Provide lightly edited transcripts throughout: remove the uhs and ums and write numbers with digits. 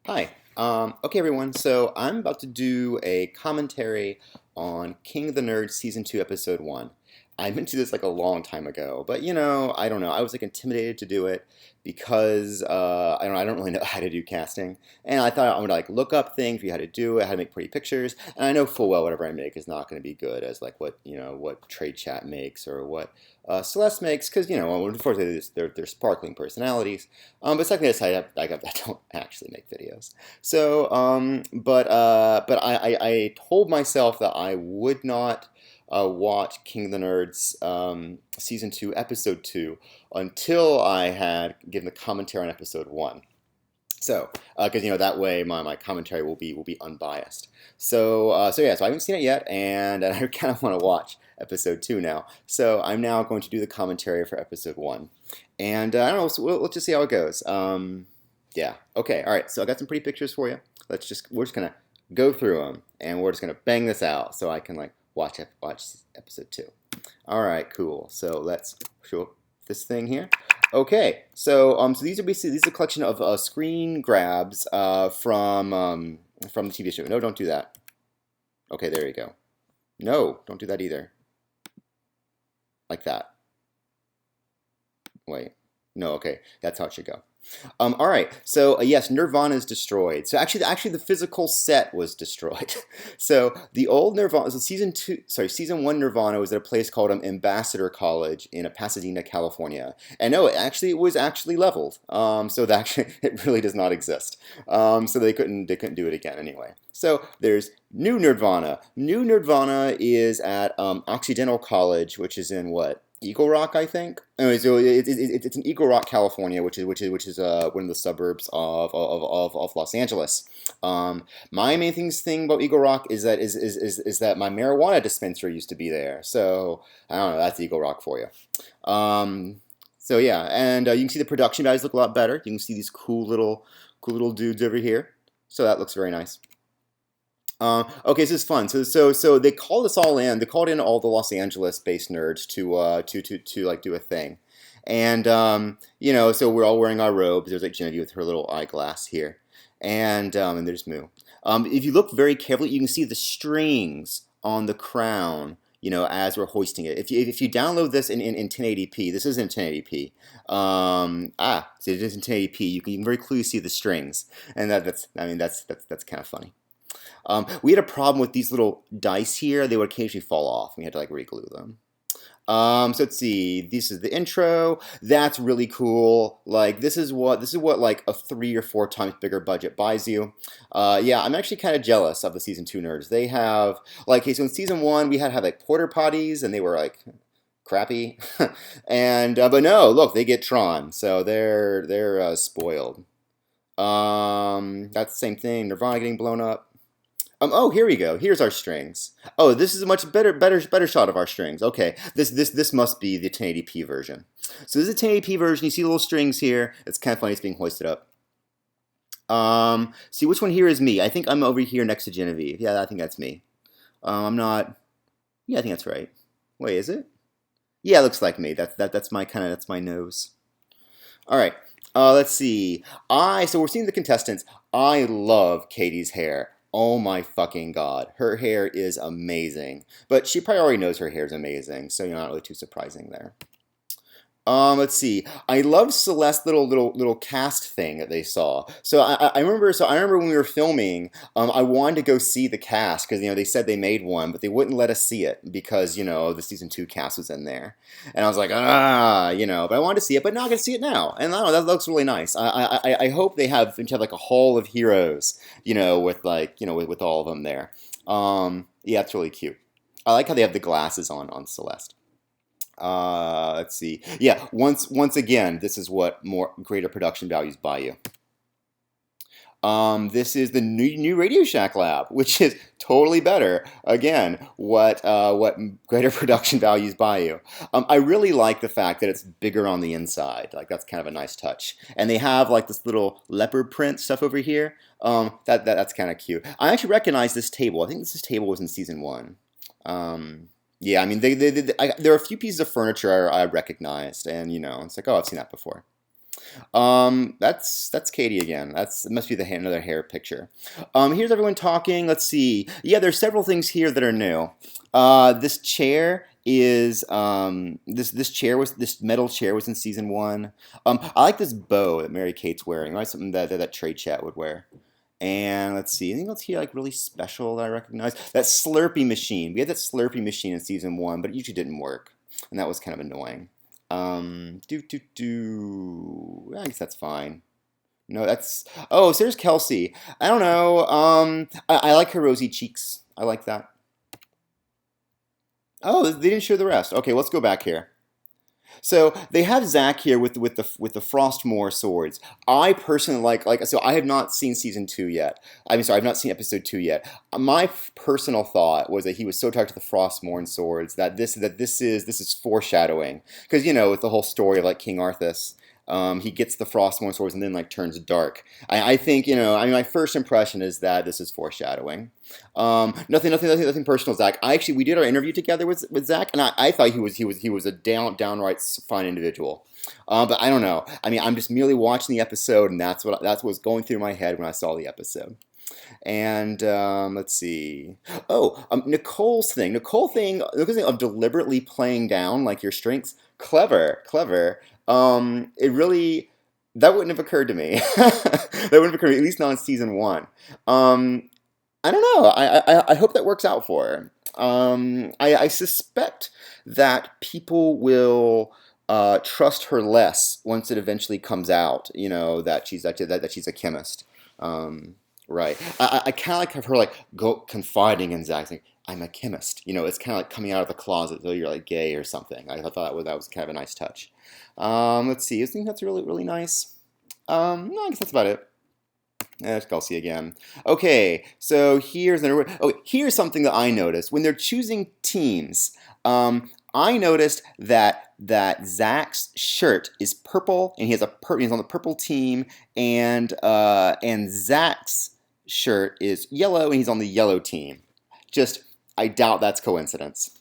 Hi. Okay, everyone. So I'm about to do a commentary on King of the Nerds Season 2, Episode 1. I meant to do this like a long time ago, but I don't know. I was like intimidated to do it because I don't really know how to do casting, and I thought I would like look up things, for how to do it, how to make pretty pictures, and I know full well whatever I make is not going to be good as like what Trade Chat makes or what Celeste makes, because unfortunately they're sparkling personalities. But secondly, I don't actually make videos. So, but I told myself that I would not watch King of the Nerds season 2, episode 2, until I had given the commentary on episode 1. So, because that way my commentary will be unbiased. So yeah, so I haven't seen it yet, and I kind of want to watch episode 2 now. So I'm now going to do the commentary for episode 1, and I don't know. So let's just see how it goes. Yeah. Okay. All right. So I got some pretty pictures for you. We're just gonna go through them, and we're just gonna bang this out so I can like watch episode 2. All right. Cool. So let's show this thing here. Okay, so these are a collection of screen grabs from the TV show. No, don't do that. Okay, there you go. No, don't do that either. Like that. Wait. No, okay, that's how it should go. All right. So yes, Nirvana is destroyed. So actually, the physical set was destroyed. So the old Nirvana, so season 1 Nirvana was at a place called Ambassador College in Pasadena, California. And no, it was actually leveled. So that actually it really does not exist. So they couldn't do it again anyway. So there's New Nirvana. New Nirvana is at Occidental College, which is in what? Eagle Rock, I think. Anyway, so it's in Eagle Rock, California, which is one of the suburbs of Los Angeles. My main thing about Eagle Rock is that my marijuana dispensary used to be there. So I don't know. That's Eagle Rock for you. So yeah, and you can see the production values look a lot better. You can see these cool little dudes over here. So that looks very nice. Okay, this is fun. So they called us all in. They called in all the Los Angeles-based nerds to like do a thing, and so we're all wearing our robes. There's like Genevieve with her little eyeglass here, and there's Moo. If you look very carefully, you can see the strings on the crown. As we're hoisting it. If you download this in 1080p, this isn't 1080p. So it is in 1080p. You can very clearly see the strings, and that's kind of funny. We had a problem with these little dice here. They would occasionally fall off. We had to like reglue them. So let's see. This is the intro. That's really cool. Like this is what like a 3 or 4 times bigger budget buys you. Yeah, I'm actually kind of jealous of the season 2 nerds. They have like, okay, so in season 1 we had like porter potties, and they were like crappy. And but no, look, they get Tron, so they're spoiled. That's the same thing. Nirvana getting blown up. Oh, here we go. Here's our strings. Oh, this is a much better shot of our strings. Okay, this must be the 1080p version. So this is a 1080p version. You see the little strings here. It's kind of funny. It's being hoisted up. See which one here is me. I think I'm over here next to Genevieve. Yeah, I think that's me. I'm not. Yeah, I think that's right. Wait, is it? Yeah, it looks like me. That's my nose. All right. Let's see. So we're seeing the contestants. I love Katie's hair. Oh my fucking god. Her hair is amazing. But she probably already knows her hair is amazing, so not really too surprising there. Let's see. I love Celeste's little cast thing that they saw. So I remember. So I remember when we were filming. I wanted to go see the cast because they said they made one, but they wouldn't let us see it because the season 2 cast was in there, and I was like But I wanted to see it, but now I can see it now, and I don't know, that looks really nice. I hope they have like a hall of heroes, with with all of them there. Yeah, it's really cute. I like how they have the glasses on Celeste. Let's see. Yeah, once again, this is what more greater production values buy you. This is the new Radio Shack lab, which is totally better. Again, what greater production values buy you. I really like the fact that it's bigger on the inside. Like that's kind of a nice touch. And they have like this little leopard print stuff over here. That's kind of cute. I actually recognize this table. I think this table was in season 1. Yeah, I mean, there are a few pieces of furniture I recognized, and it's like, oh, I've seen that before. That's Katie again. It must be another hair picture. Here's everyone talking. Let's see. Yeah, there's several things here that are new. This chair is this metal chair was in season 1. I like this bow that Mary Kate's wearing. Right, something that Trade Chat would wear. And let's see, anything else here like really special that I recognize? That Slurpee machine. We had that Slurpee machine in season 1, but it usually didn't work, and that was kind of annoying. I guess that's fine. No, that's. Oh, so there's Kelsey. I don't know. I like her rosy cheeks. I like that. Oh, they didn't show the rest. Okay, let's go back here. So they have Zach here with the Frostmore swords. I personally like so I have not seen season 2 yet. I mean, sorry, I've not seen episode 2 yet. My personal thought was that he was so tied to the Frostmore swords that this is foreshadowing, because with the whole story of like King Arthas. He gets the Frostmourne swords and then like turns dark. I think I mean my first impression is that this is foreshadowing. Nothing personal, Zach. We did our interview together with Zach, and I thought he was a downright fine individual. But I don't know. I mean, I'm just merely watching the episode, and that's what was going through my head when I saw the episode. And let's see. Oh, Nicole's thing. Nicole's thing of deliberately playing down like your strengths. Clever, clever. It really that wouldn't have occurred to me. That wouldn't have occurred to me, at least not in season 1. I don't know. I hope that works out for her. I suspect that people will trust her less once it eventually comes out. That she's a chemist. Right. I kind of like her go confiding in Zach, saying, "I'm a chemist." It's kind of like coming out of the closet, though you're like gay or something. I thought that was kind of a nice touch. Let's see. I think that's really really nice. No, I guess that's about it. There's Kelsey again. Okay, so here's something that I noticed when they're choosing teams. I noticed that Zach's shirt is purple, and he's on the purple team, and Zach's shirt is yellow, and he's on the yellow team. I doubt that's coincidence.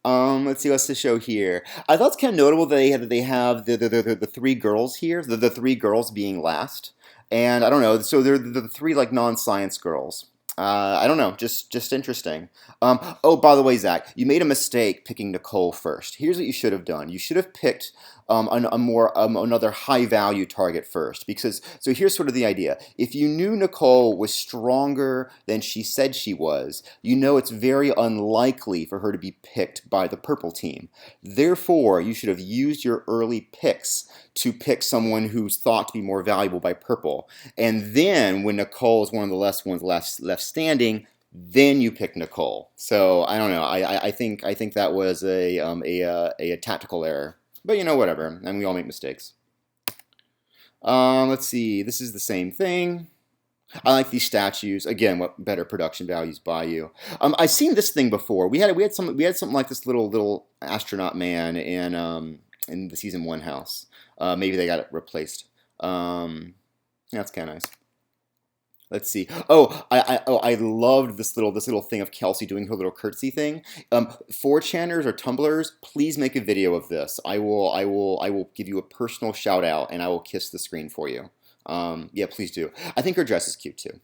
Let's see what's to show here. I thought it's kind of notable that they have the 3 girls here, the 3 girls being last. And I don't know, so they're the 3 like non-science girls. I don't know, just interesting. Oh, by the way, Zach, you made a mistake picking Nicole first. Here's what you should have done. You should have picked another high-value target first. So here's sort of the idea. If you knew Nicole was stronger than she said she was, it's very unlikely for her to be picked by the purple team. Therefore, you should have used your early picks to pick someone who's thought to be more valuable by purple. And then, when Nicole is one of the ones left standing, then you pick Nicole. So I don't know. I think that was a tactical error. But whatever. I mean, we all make mistakes. Let's see. This is the same thing. I like these statues. Again, what better production values buy you? I've seen this thing before. We had something like this little astronaut man in the season 1 house. Maybe they got it replaced. That's kind of nice. Let's see. Oh, I loved this little thing of Kelsey doing her little curtsy thing. 4chaners or tumblers, please make a video of this. I will give you a personal shout out, and I will kiss the screen for you. Yeah, please do. I think her dress is cute too.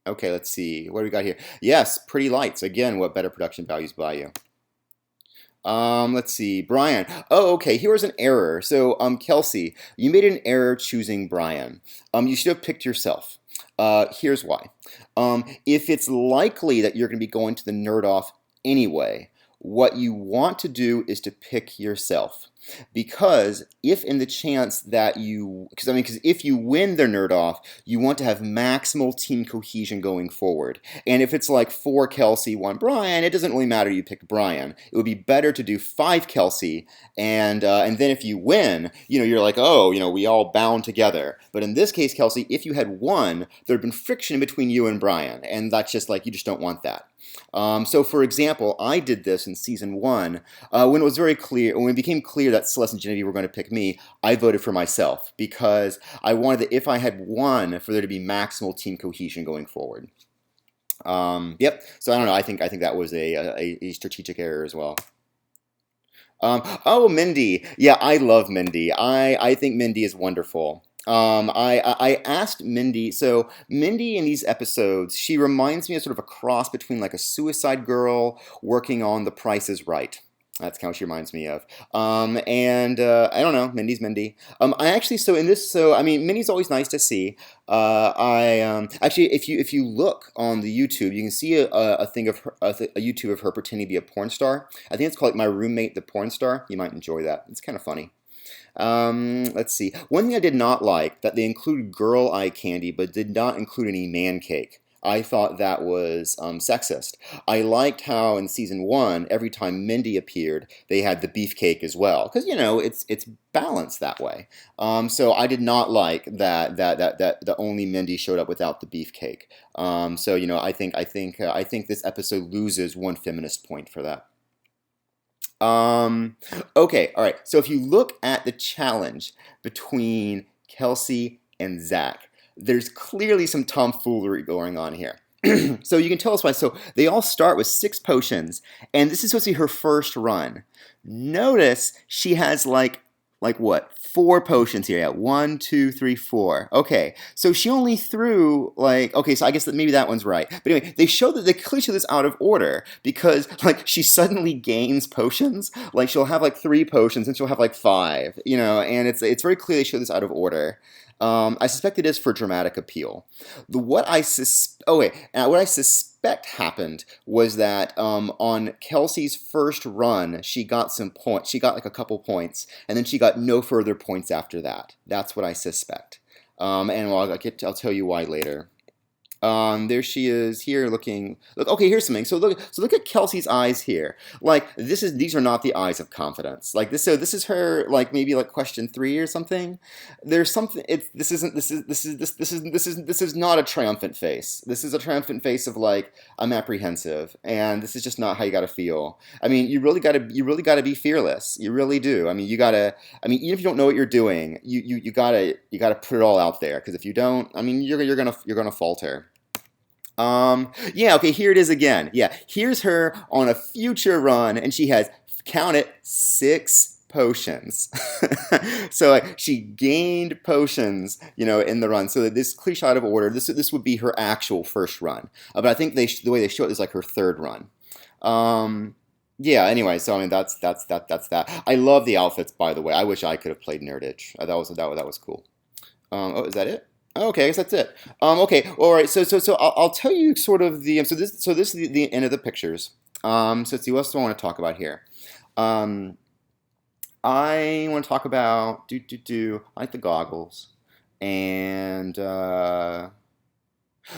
Okay, let's see. What do we got here? Yes, pretty lights. Again, what better production values buy you? Let's see, Brian. Oh, okay, here was an error. So, Kelsey, you made an error choosing Brian. You should have picked yourself. Here's why. If it's likely that you're going to be going to the nerd off anyway, what you want to do is to pick yourself. Because if if you win their nerd off, you want to have maximal team cohesion going forward. And if it's like 4 Kelsey, 1 Brian, it doesn't really matter you pick Brian. It would be better to do 5 Kelsey, and then if you win, you're like, oh, we all bound together. But in this case, Kelsey, if you had won, there'd been friction between you and Brian, and that's just like, you just don't want that. So, for example, I did this in season 1 when it became clear that Celeste and Genevieve were going to pick me. I voted for myself because I wanted that if I had won, for there to be maximal team cohesion going forward. Yep. So I don't know. I think that was a strategic error as well. Oh, Mindy. Yeah, I love Mindy. I think Mindy is wonderful. I asked Mindy. So Mindy in these episodes, she reminds me of sort of a cross between like a Suicide Girl working on The Price is Right. That's kind of what she reminds me of. And I don't know, Mindy's Mindy. I actually so in this so I mean Mindy's always nice to see. I actually if you look on the YouTube, you can see a thing of her, a YouTube of her pretending to be a porn star. I think it's called like My Roommate the Porn Star. You might enjoy that. It's kind of funny. Let's see. One thing I did not like that they included girl eye candy, but did not include any man cake. I thought that was sexist. I liked how in season one, every time Mindy appeared, they had the beefcake as well, because you know it's balanced that way. So I did not like that the only Mindy showed up without the beefcake. So you know I think this episode loses one feminist point for that. Okay, all right. So if you look at the challenge between Kelsey and Zach, there's clearly some tomfoolery going on here. So you can tell us why. So they all start with 6 potions, and this is supposed to be her first run. Notice she has like what? 4 potions here. Yeah, 1, 2, 3, 4. Okay, so she only threw like okay. So I guess that maybe that one's right. But anyway, they show that they clearly show this out of order because like she suddenly gains potions. Like she'll have like 3 potions and she'll have like 5. You know, and it's very clear they show this out of order. I suspect it is for dramatic appeal. What I suspect happened was that on Kelsey's first run, she got some points. She got like a couple points, and then she got no further points after that. That's what I suspect. And well, I'll tell you why later. There she is here looking. Look, okay, here's something. So look at Kelsey's eyes here. Like these are not the eyes of confidence. Like this. So this is her. Like maybe like question 3 or something. There's something. This is not a triumphant face. This is a triumphant face of like I'm apprehensive, and this is just not how you got to feel. I mean, you really gotta be fearless. You really do. I mean, you gotta. I mean, even if you don't know what you're doing, you gotta put it all out there. Because if you don't, I mean, you're gonna falter. Yeah, okay, here it is again. Yeah, here's her on a future run, and she has, count it, 6 potions. So like, she gained potions, you know, in the run. So this cliche out of order. This would be her actual first run. But I think the way they show it is like her 3rd run. Yeah. Anyway, so I mean that's that. I love the outfits, by the way. I wish I could have played Nerditch. That was cool. Oh, is that it? Okay, I guess that's it. Okay, all right. So I'll tell you sort of the so this is the end of the pictures. So let's see what else do I want to talk about here. I want to talk about I like the goggles and.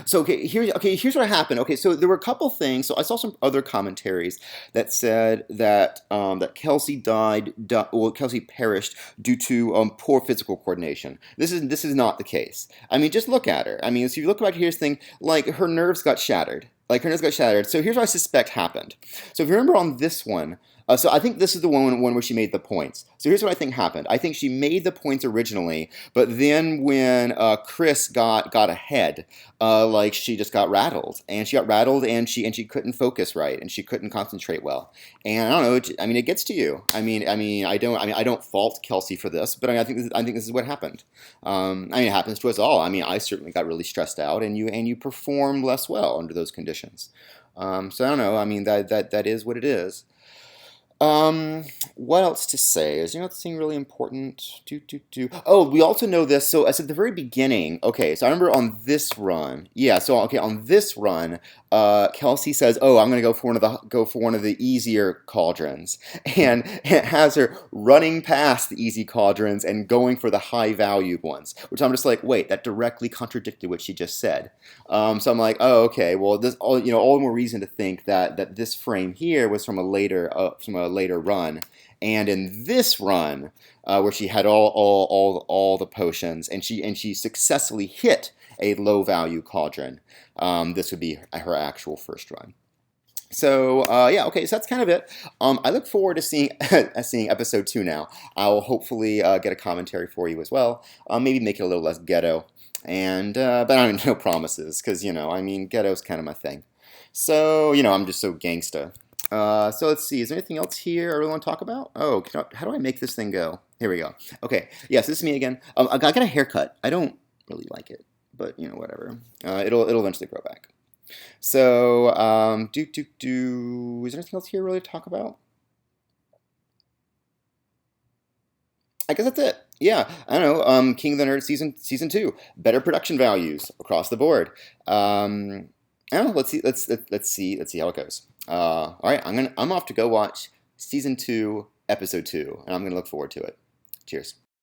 So here's what happened. Okay, so there were a couple things. So I saw some other commentaries that said that that Kelsey Kelsey perished due to poor physical coordination. This is not the case. I mean, just look at her. I mean, so if you look back here's thing, like her nerves got shattered. So here's what I suspect happened. So if you remember on this one. So I think this is the one where she made the points. So here's what I think happened. I think she made the points originally, but then when Chris got ahead, like she just got rattled, and she couldn't focus right, and she couldn't concentrate well. And I don't know. I mean, it gets to you. I don't fault Kelsey for this, but I think this is what happened. I mean, it happens to us all. I mean, I certainly got really stressed out, and you perform less well under those conditions. So I don't know. I mean, that is what it is. What else to say? Is there anything really important? Oh, we also know this. So as at the very beginning, okay, so I remember on this run, yeah, so okay, on this run, Kelsey says, "Oh, I'm gonna go for one of the easier cauldrons," and it has her running past the easy cauldrons and going for the high valued ones, which I'm just like, wait, that directly contradicted what she just said. So I'm like, oh, okay, well, this all the more reason to think that this frame here was from a later run, and in this run where she had all the potions and she successfully hit a low value cauldron, this would be her actual first run. So yeah, okay, so that's kind of it. I look forward to seeing episode 2 now. I'll hopefully get a commentary for you as well. Maybe make it a little less ghetto, and but I mean, no promises, because I mean, ghetto's kind of my thing. So I'm just so gangsta. So let's see. Is there anything else here I really want to talk about? Oh, how do I make this thing go? Here we go. Okay. Yes, this is me again. I got a haircut. I don't really like it, but whatever. It'll eventually grow back. So Is there anything else here really to talk about? I guess that's it. Yeah, I don't know. King of the Nerd season 2, better production values across the board. I don't know. Let's see how it goes. All right, I'm off to go watch season 2, episode 2, and I'm gonna look forward to it. Cheers.